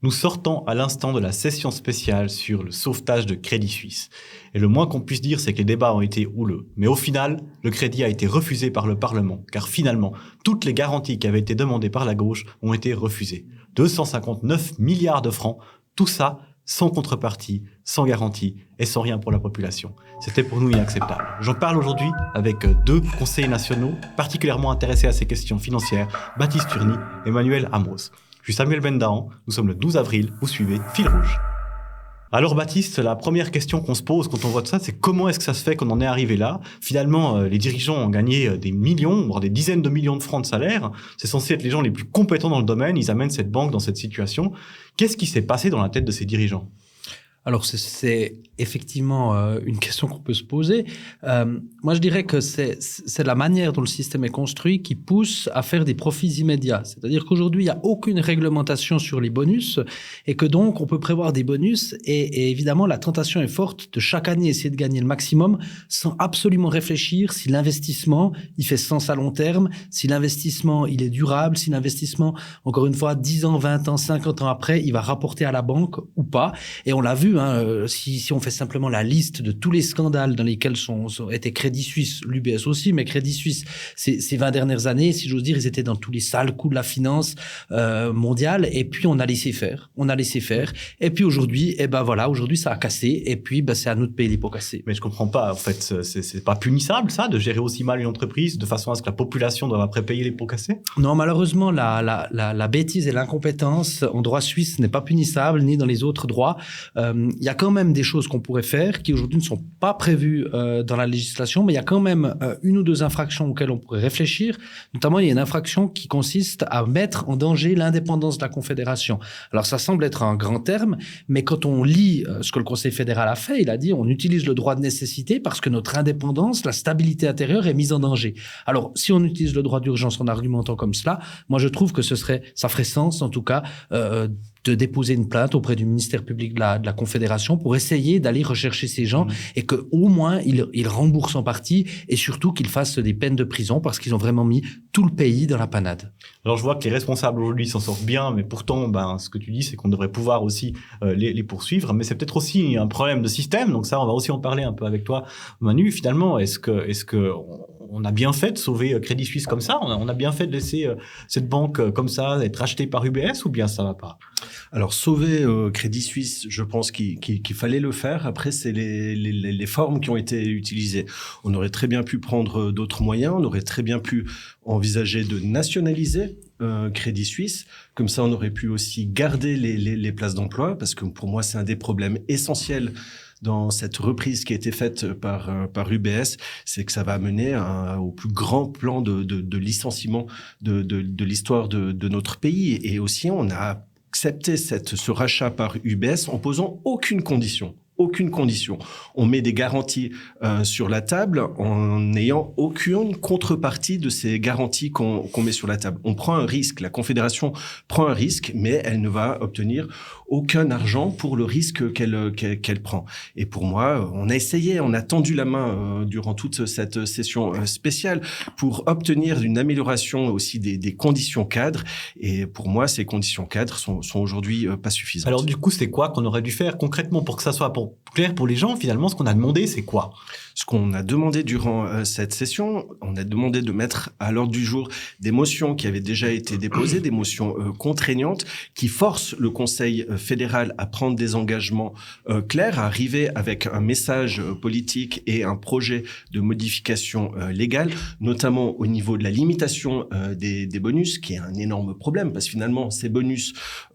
Nous sortons à l'instant de la session spéciale sur le sauvetage de Crédit Suisse. Et le moins qu'on puisse dire, c'est que les débats ont été houleux. Mais au final, le crédit a été refusé par le Parlement, car finalement, toutes les garanties qui avaient été demandées par la gauche ont été refusées. 259 milliards de francs, tout ça sans contrepartie, sans garantie et sans rien pour la population. C'était pour nous inacceptable. J'en parle aujourd'hui avec deux conseillers nationaux particulièrement intéressés à ces questions financières, Baptiste Turny et Emmanuel Amos. Je suis Samuel Bendahan, nous sommes le 12 avril, vous suivez Fil Rouge. Alors Baptiste, la première question qu'on se pose quand on voit ça, c'est comment est-ce que ça se fait qu'on en est arrivé là ? Finalement, les dirigeants ont gagné des millions, voire des dizaines de millions de francs de salaire. C'est censé être les gens les plus compétents dans le domaine, ils amènent cette banque dans cette situation. Qu'est-ce qui s'est passé dans la tête de ces dirigeants ? Alors, c'est effectivement une question qu'on peut se poser. Moi, je dirais que c'est la manière dont le système est construit qui pousse à faire des profits immédiats. C'est-à-dire qu'aujourd'hui, il n'y a aucune réglementation sur les bonus et que donc, on peut prévoir des bonus et évidemment, la tentation est forte de chaque année essayer de gagner le maximum sans absolument réfléchir si l'investissement, il fait sens à long terme, si l'investissement, il est durable, si l'investissement, encore une fois, 10 ans, 20 ans, 50 ans après, il va rapporter à la banque ou pas. Et on l'a vu, si on fait simplement la liste de tous les scandales dans lesquels étaient Crédit Suisse, l'UBS aussi, mais Crédit Suisse, ces 20 dernières années, si j'ose dire, ils étaient dans tous les sales coups de la finance mondiale. Et puis, on a laissé faire. Et puis aujourd'hui, aujourd'hui, ça a cassé. Et puis, c'est à nous de payer les pots cassés. Mais je comprends pas. En fait, c'est pas punissable, ça, de gérer aussi mal une entreprise de façon à ce que la population doive après payer les pots cassés ? Non, malheureusement, la bêtise et l'incompétence en droit suisse n'est pas punissable, ni dans les autres droits. Il y a quand même des choses qu'on pourrait faire qui aujourd'hui ne sont pas prévues dans la législation, mais il y a quand même une ou deux infractions auxquelles on pourrait réfléchir. Notamment, il y a une infraction qui consiste à mettre en danger l'indépendance de la Confédération. Alors, ça semble être un grand terme, mais quand on lit ce que le Conseil fédéral a fait, il a dit on utilise le droit de nécessité parce que notre indépendance, la stabilité intérieure est mise en danger. Alors, si on utilise le droit d'urgence en argumentant comme cela, moi, je trouve que ça ferait sens, en tout cas, de déposer une plainte auprès du ministère public de la Confédération pour essayer d'aller rechercher ces gens et qu'au moins ils remboursent en partie et surtout qu'ils fassent des peines de prison parce qu'ils ont vraiment mis tout le pays dans la panade. Alors je vois que les responsables aujourd'hui s'en sortent bien, mais pourtant, ce que tu dis, c'est qu'on devrait pouvoir aussi les poursuivre. Mais c'est peut-être aussi un problème de système. Donc ça, on va aussi en parler un peu avec toi, Manu. Finalement, est-ce que on a bien fait de sauver Crédit Suisse comme ça ? On a bien fait de laisser cette banque comme ça être rachetée par UBS ou bien ça va pas ? Alors, sauver Crédit Suisse, je pense qu'il fallait le faire. Après, c'est les formes qui ont été utilisées. On aurait très bien pu prendre d'autres moyens. On aurait très bien pu envisager de nationaliser Crédit Suisse. Comme ça, on aurait pu aussi garder les places d'emploi parce que pour moi, c'est un des problèmes essentiels dans cette reprise qui a été faite par UBS, c'est que ça va amener au plus grand plan de licenciement de l'histoire de notre pays. Et aussi, on a accepté ce rachat par UBS en posant aucune condition. Aucune condition. On met des garanties sur la table en n'ayant aucune contrepartie de ces garanties qu'on met sur la table. On prend un risque. La Confédération prend un risque, mais elle ne va obtenir aucun argent pour le risque qu'elle prend. Et pour moi, on a essayé, on a tendu la main durant toute cette session spéciale pour obtenir une amélioration aussi des conditions cadres. Et pour moi, ces conditions cadres sont aujourd'hui pas suffisantes. Alors du coup, c'est quoi qu'on aurait dû faire concrètement pour que ça soit clair pour les gens? Finalement, ce qu'on a demandé, c'est quoi? Ce qu'on a demandé durant cette session, on a demandé de mettre à l'ordre du jour des motions qui avaient déjà été déposées, des motions contraignantes qui forcent le Conseil fédéral à prendre des engagements clairs, à arriver avec un message politique et un projet de modification légale, notamment au niveau de la limitation des bonus, qui est un énorme problème, parce que finalement, ces bonus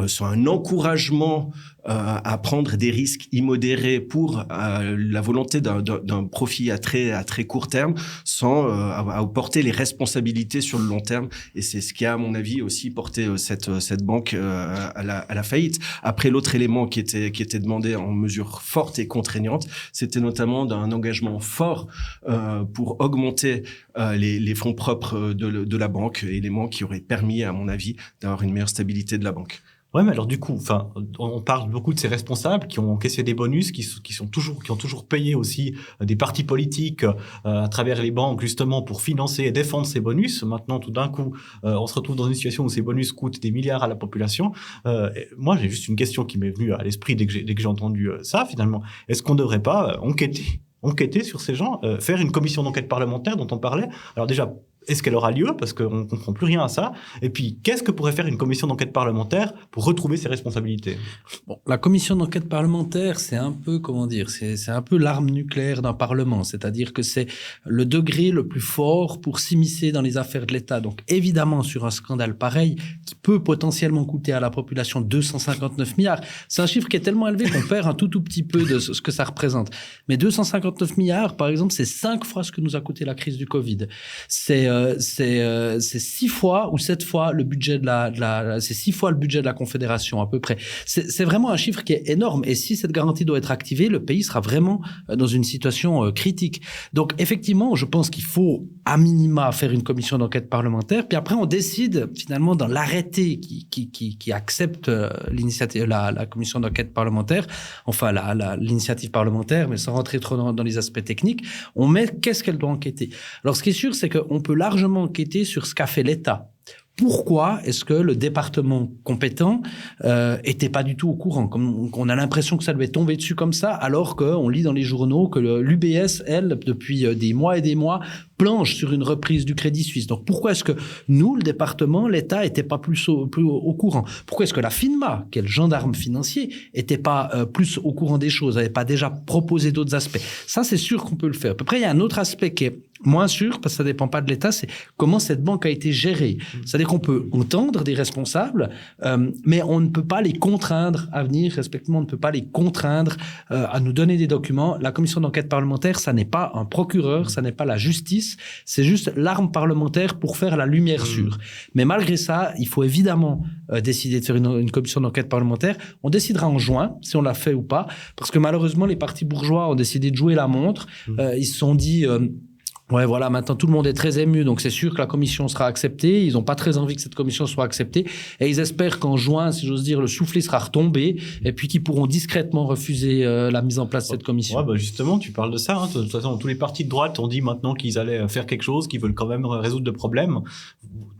sont un encouragement à prendre des risques immodérés pour la volonté d'un profit à très court terme, sans à porter les responsabilités sur le long terme. Et c'est ce qui a, à mon avis, aussi porté cette banque à la faillite. Après, l'autre élément qui était demandé en mesure forte et contraignante, c'était notamment d'un engagement fort pour augmenter les fonds propres de la banque, élément qui aurait permis, à mon avis, d'avoir une meilleure stabilité de la banque. Ouais, mais alors du coup, on parle beaucoup de ces responsables qui ont encaissé des bonus, qui ont toujours payé aussi des partis politiques à travers les banques justement pour financer et défendre ces bonus. Maintenant, tout d'un coup, on se retrouve dans une situation où ces bonus coûtent des milliards à la population. Moi, j'ai juste une question qui m'est venue à l'esprit dès que j'ai entendu ça. Finalement, est-ce qu'on ne devrait pas enquêter sur ces gens, faire une commission d'enquête parlementaire dont on parlait? Alors déjà, est-ce qu'elle aura lieu? Parce qu'on ne comprend plus rien à ça. Et puis, qu'est-ce que pourrait faire une commission d'enquête parlementaire pour retrouver ses responsabilités? Bon, la commission d'enquête parlementaire, c'est un peu, c'est un peu l'arme nucléaire d'un parlement. C'est-à-dire que c'est le degré le plus fort pour s'immiscer dans les affaires de l'État. Donc, évidemment, sur un scandale pareil, qui peut potentiellement coûter à la population 259 milliards, c'est un chiffre qui est tellement élevé qu'on perd un tout petit peu de ce que ça représente. Mais 259 milliards, par exemple, c'est 5 fois ce que nous a coûté la crise du Covid. C'est 6 fois ou 7 fois le budget c'est 6 fois le budget de la Confédération à peu près. C'est vraiment un chiffre qui est énorme. Et si cette garantie doit être activée, le pays sera vraiment dans une situation critique. Donc effectivement, je pense qu'il faut à minima faire une commission d'enquête parlementaire. Puis après, on décide finalement dans l'arrêté qui accepte l'initiative, la commission d'enquête parlementaire, enfin l'initiative parlementaire, mais sans rentrer trop dans les aspects techniques, on met qu'est-ce qu'elle doit enquêter. Alors ce qui est sûr, c'est qu'on peut largement enquêter sur ce qu'a fait l'État. Pourquoi est-ce que le département compétent était pas du tout au courant? Comme on a l'impression que ça lui est tombé dessus comme ça, alors qu'on lit dans les journaux que l'UBS, elle, depuis des mois et des mois, planche sur une reprise du Crédit Suisse. Donc pourquoi est-ce que nous, le département, l'État, était pas plus au courant? Pourquoi est-ce que la FINMA, qui est le gendarme financier, était pas plus au courant des choses, n'avait pas déjà proposé d'autres aspects? Ça, c'est sûr qu'on peut le faire. À peu près, il y a un autre aspect qui est moins sûr, parce que ça dépend pas de l'État, c'est comment cette banque a été gérée. C'est-à-dire qu'on peut entendre des responsables, mais on ne peut pas les contraindre à venir, respectivement, on ne peut pas les contraindre à nous donner des documents. La commission d'enquête parlementaire, ça n'est pas un procureur, ça n'est pas la justice, c'est juste l'arme parlementaire pour faire la lumière sur. Mais malgré ça, il faut évidemment décider de faire une commission d'enquête parlementaire. On décidera en juin si on l'a fait ou pas, parce que malheureusement, les partis bourgeois ont décidé de jouer la montre. Ils se sont dit... ouais, voilà, maintenant tout le monde est très ému, donc c'est sûr que la commission sera acceptée. Ils n'ont pas très envie que cette commission soit acceptée. Et ils espèrent qu'en juin, si j'ose dire, le soufflet sera retombé et puis qu'ils pourront discrètement refuser la mise en place de cette commission. Ouais, justement, tu parles de ça. Hein. De toute façon, tous les partis de droite ont dit maintenant qu'ils allaient faire quelque chose, qu'ils veulent quand même résoudre le problème.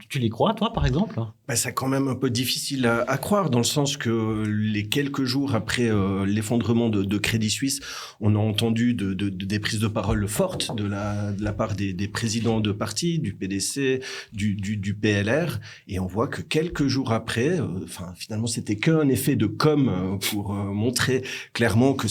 Tu les crois, toi, par exemple? C'est quand même un peu difficile à croire, dans le sens que les quelques jours après l'effondrement de Crédit Suisse, on a entendu des prises de parole fortes de la part des présidents de partis, du PDC, du PLR, et on voit que quelques jours après, finalement, c'était qu'un effet de com pour montrer clairement que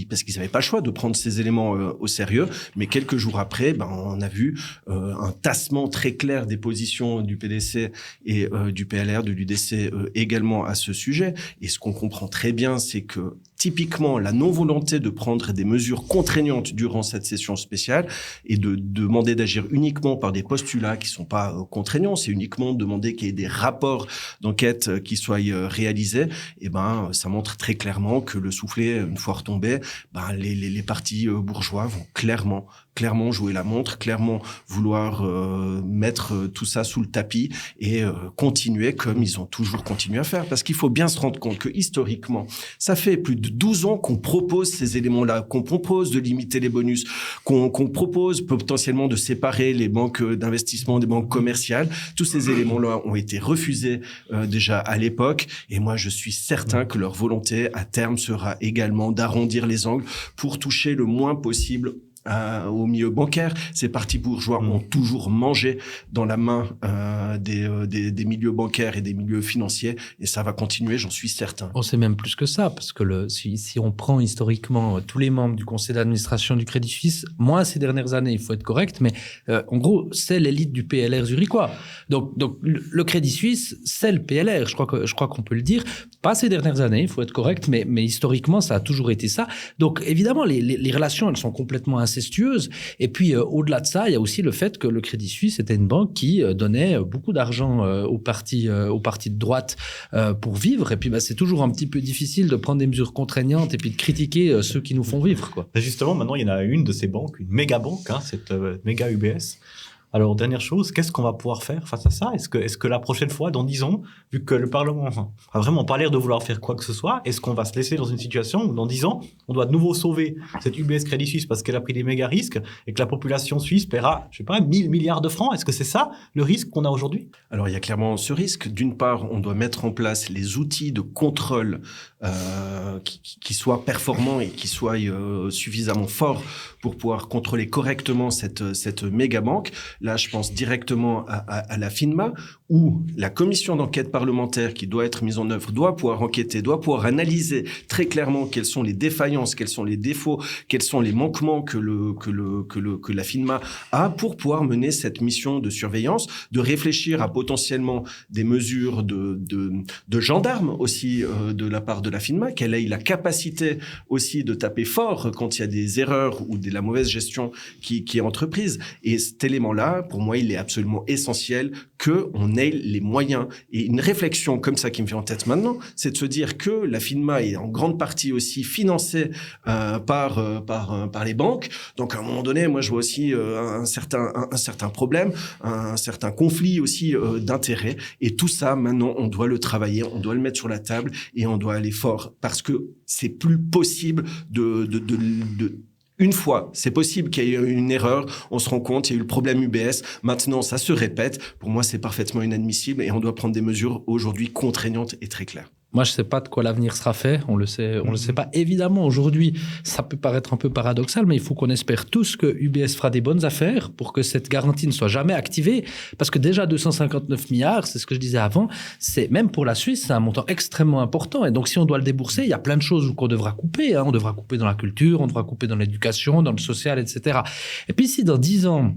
parce qu'ils n'avaient pas le choix de prendre ces éléments au sérieux, mais quelques jours après, on a vu un tassement très clair des positions du PDC et du PLR, de l'UDC également à ce sujet. Et ce qu'on comprend très bien, c'est que typiquement, la non-volonté de prendre des mesures contraignantes durant cette session spéciale et de demander d'agir uniquement par des postulats qui sont pas contraignants, c'est uniquement demander qu'il y ait des rapports d'enquête qui soient réalisés, et ça montre très clairement que le soufflet, une fois retombé, les partis bourgeois vont clairement jouer la montre, clairement vouloir mettre tout ça sous le tapis et continuer comme ils ont toujours continué à faire. Parce qu'il faut bien se rendre compte que historiquement, ça fait plus de 12 ans qu'on propose ces éléments-là, qu'on propose de limiter les bonus, qu'on propose potentiellement de séparer les banques d'investissement des banques commerciales. Tous ces éléments-là ont été refusés déjà à l'époque. Et moi, je suis certain que leur volonté à terme sera également d'arrondir les angles pour toucher le moins possible au milieu bancaire. Ces partis bourgeois ont toujours mangé dans la main des milieux bancaires et des milieux financiers, et ça va continuer, j'en suis certain. On sait même plus que ça, parce que si on prend historiquement tous les membres du conseil d'administration du Crédit Suisse, moi, ces dernières années, il faut être correct, mais en gros, c'est l'élite du PLR zurichois. Donc le Crédit Suisse, c'est le PLR, je crois qu'on peut le dire. Pas ces dernières années, il faut être correct, mais historiquement, ça a toujours été ça. Donc évidemment, les relations, elles sont complètement incestueuses. Et puis, au-delà de ça, il y a aussi le fait que le Crédit Suisse était une banque qui donnait beaucoup d'argent aux partis de droite pour vivre. Et puis, c'est toujours un petit peu difficile de prendre des mesures contraignantes et puis de critiquer ceux qui nous font vivre, quoi. Justement, maintenant, il y en a une de ces banques, une méga banque, cette méga UBS. Alors, dernière chose, qu'est-ce qu'on va pouvoir faire face à ça? Est-ce que la prochaine fois, dans 10 ans, vu que le Parlement a vraiment pas l'air de vouloir faire quoi que ce soit, est-ce qu'on va se laisser dans une situation où, dans 10 ans, on doit de nouveau sauver cette UBS Crédit Suisse parce qu'elle a pris des méga risques et que la population suisse paiera, je sais pas, 1000 milliards de francs? Est-ce que c'est ça le risque qu'on a aujourd'hui? Alors, il y a clairement ce risque. D'une part, on doit mettre en place les outils de contrôle qui soient performants et qui soient suffisamment forts pour pouvoir contrôler correctement cette méga banque. Là, je pense directement à la FINMA, où la commission d'enquête parlementaire qui doit être mise en œuvre doit pouvoir enquêter, doit pouvoir analyser très clairement quelles sont les défaillances, quels sont les défauts, quels sont les manquements que la FINMA a pour pouvoir mener cette mission de surveillance, de réfléchir à potentiellement des mesures de gendarmes aussi de la part de la FINMA, qu'elle ait la capacité aussi de taper fort quand il y a des erreurs ou de la mauvaise gestion qui est entreprise. Et cet élément-là, pour moi, il est absolument essentiel qu'on ait les moyens. Et une réflexion comme ça qui me vient en tête maintenant, c'est de se dire que la FINMA est en grande partie aussi financée par les banques. Donc, à un moment donné, moi, je vois aussi un certain problème, un certain conflit aussi d'intérêts. Et tout ça, maintenant, on doit le travailler, on doit le mettre sur la table et on doit aller fort parce que c'est plus possible une fois, c'est possible qu'il y ait eu une erreur, on se rend compte, il y a eu le problème UBS, maintenant ça se répète. Pour moi, c'est parfaitement inadmissible et on doit prendre des mesures aujourd'hui contraignantes et très claires. Moi, je ne sais pas de quoi l'avenir sera fait. On le sait pas. Évidemment, aujourd'hui, ça peut paraître un peu paradoxal, mais il faut qu'on espère tous que UBS fera des bonnes affaires pour que cette garantie ne soit jamais activée. Parce que déjà, 259 milliards, c'est ce que je disais avant, c'est même pour la Suisse, c'est un montant extrêmement important. Et donc, si on doit le débourser, il y a plein de choses qu'on devra couper. On devra couper dans la culture, on devra couper dans l'éducation, dans le social, etc. Et puis, si dans 10 ans,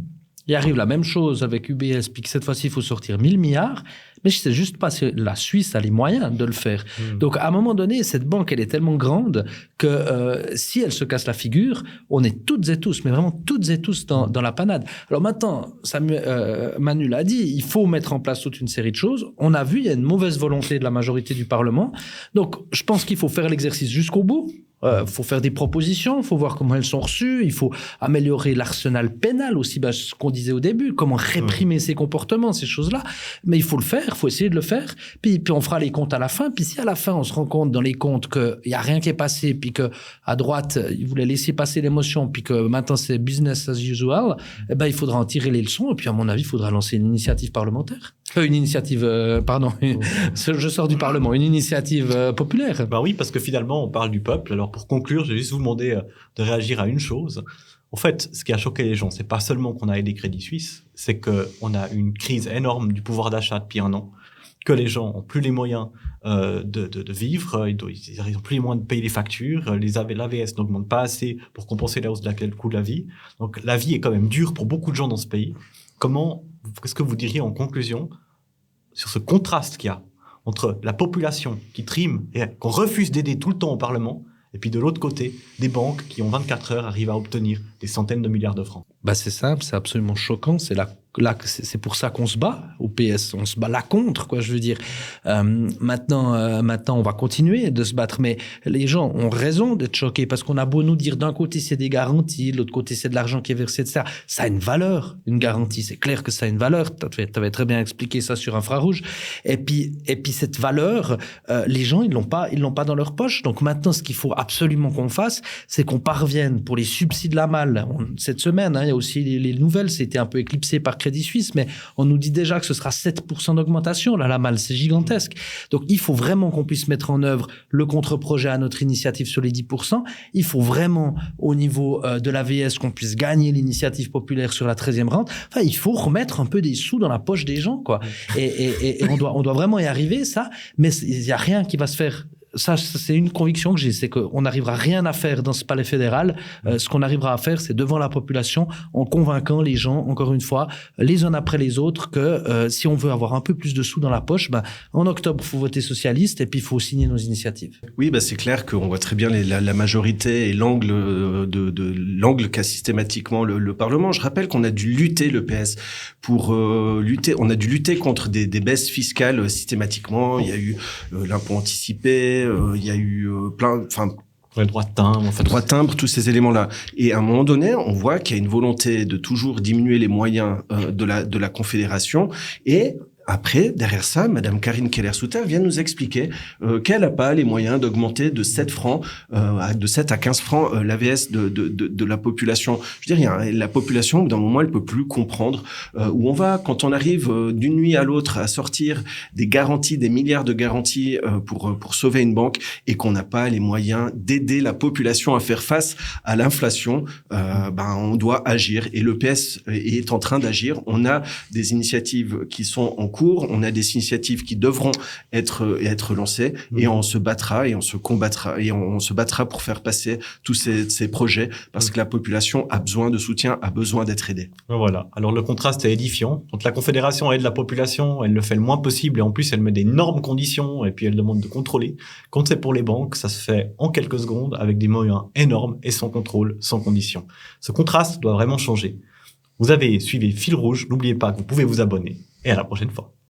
il arrive la même chose avec UBS, puis que cette fois-ci, il faut sortir 1000 milliards, mais je ne sais juste pas si la Suisse a les moyens de le faire. Donc, à un moment donné, cette banque, elle est tellement grande que si elle se casse la figure, on est toutes et tous, mais vraiment toutes et tous dans la panade. Alors maintenant, Manu l'a dit, il faut mettre en place toute une série de choses. On a vu, il y a une mauvaise volonté de la majorité du Parlement. Donc, je pense qu'il faut faire l'exercice jusqu'au bout. Faut faire des propositions, faut voir comment elles sont reçues, il faut améliorer l'arsenal pénal aussi, ce qu'on disait au début, comment réprimer ces comportements, ces choses-là. Mais il faut le faire, il faut essayer de le faire. Puis on fera les comptes à la fin. Puis si à la fin on se rend compte dans les comptes qu'il y a rien qui est passé, puis que à droite ils voulaient laisser passer l'émotion, puis que maintenant c'est business as usual, il faudra en tirer les leçons. Et puis à mon avis, il faudra lancer une initiative parlementaire. Une initiative, je sors du Parlement, une initiative populaire. Bah oui, parce que finalement, on parle du peuple. Alors, pour conclure, je vais juste vous demander de réagir à une chose. En fait, ce qui a choqué les gens, c'est pas seulement qu'on a aidé Crédit Suisse, c'est qu'on a une crise énorme du pouvoir d'achat depuis 1 an, que les gens ont plus les moyens de vivre, ils ont plus les moyens de payer les factures, l'AVS n'augmente pas assez pour compenser la hausse du coût de la vie. Donc, la vie est quand même dure pour beaucoup de gens dans ce pays. Qu'est-ce que vous diriez en conclusion sur ce contraste qu'il y a entre la population qui trime et qu'on refuse d'aider tout le temps au Parlement, et puis de l'autre côté, des banques qui, en 24 heures, arrivent à obtenir des centaines de milliards de francs? C'est simple, c'est absolument choquant. C'est pour ça qu'on se bat au PS. On se bat là contre, quoi, je veux dire. Maintenant, on va continuer de se battre, mais les gens ont raison d'être choqués parce qu'on a beau nous dire d'un côté c'est des garanties, de l'autre côté c'est de l'argent qui est versé, etc. Ça a une valeur, une garantie. C'est clair que ça a une valeur. Tu avais très bien expliqué ça sur Infrarouge. Et puis cette valeur, les gens ils l'ont pas dans leur poche. Donc maintenant, ce qu'il faut absolument qu'on fasse, c'est qu'on parvienne pour les subsides la malle. Cette semaine, il y a aussi les nouvelles, c'était un peu éclipsé par Crédit Suisse, mais on nous dit déjà que ce sera 7% d'augmentation. Là, la malle, c'est gigantesque. Donc, il faut vraiment qu'on puisse mettre en œuvre le contre-projet à notre initiative sur les 10%. Il faut vraiment, au niveau de l'AVS, qu'on puisse gagner l'initiative populaire sur la 13e rente. Enfin, il faut remettre un peu des sous dans la poche des gens, quoi. Et on doit vraiment y arriver, ça. Mais il n'y a rien qui va se faire. Ça, c'est une conviction que j'ai, c'est qu'on n'arrivera rien à faire dans ce palais fédéral. Ce qu'on arrivera à faire, c'est devant la population, en convainquant les gens, encore une fois, les uns après les autres, que si on veut avoir un peu plus de sous dans la poche, en octobre, il faut voter socialiste et puis il faut signer nos initiatives. Oui, c'est clair qu'on voit très bien la majorité et l'angle l'angle qu'a systématiquement le Parlement. Je rappelle qu'on a dû lutter, le PS, pour lutter. On a dû lutter contre des baisses fiscales systématiquement. Il y a eu l'impôt anticipé. Il y a eu Ouais, droit de timbre, en fait. droit de timbre, tous ces éléments-là. Et à un moment donné, on voit qu'il y a une volonté de toujours diminuer les moyens de la Confédération. Et après, derrière ça, Madame Karine Keller-Souter vient nous expliquer qu'elle n'a pas les moyens d'augmenter de 7 francs, de 7 à 15 francs l'AVS de la population. Je veux dire, la population, d'un moment, elle peut plus comprendre où on va. Quand on arrive d'une nuit à l'autre à sortir des garanties, des milliards de garanties pour sauver une banque et qu'on n'a pas les moyens d'aider la population à faire face à l'inflation, on doit agir. Et le PS est en train d'agir. On a des initiatives qui sont en cours. On a des initiatives qui devront être lancées et on se battra et on se combattra et on se battra pour faire passer tous ces projets parce que la population a besoin de soutien, a besoin d'être aidée. Voilà. Alors le contraste est édifiant. Quand la Confédération aide la population, elle le fait le moins possible et en plus elle met d'énormes conditions et puis elle demande de contrôler. Quand c'est pour les banques, ça se fait en quelques secondes avec des moyens énormes et sans contrôle, sans conditions. Ce contraste doit vraiment changer. Vous avez suivi Fil Rouge. N'oubliez pas que vous pouvez vous abonner et à la prochaine fois.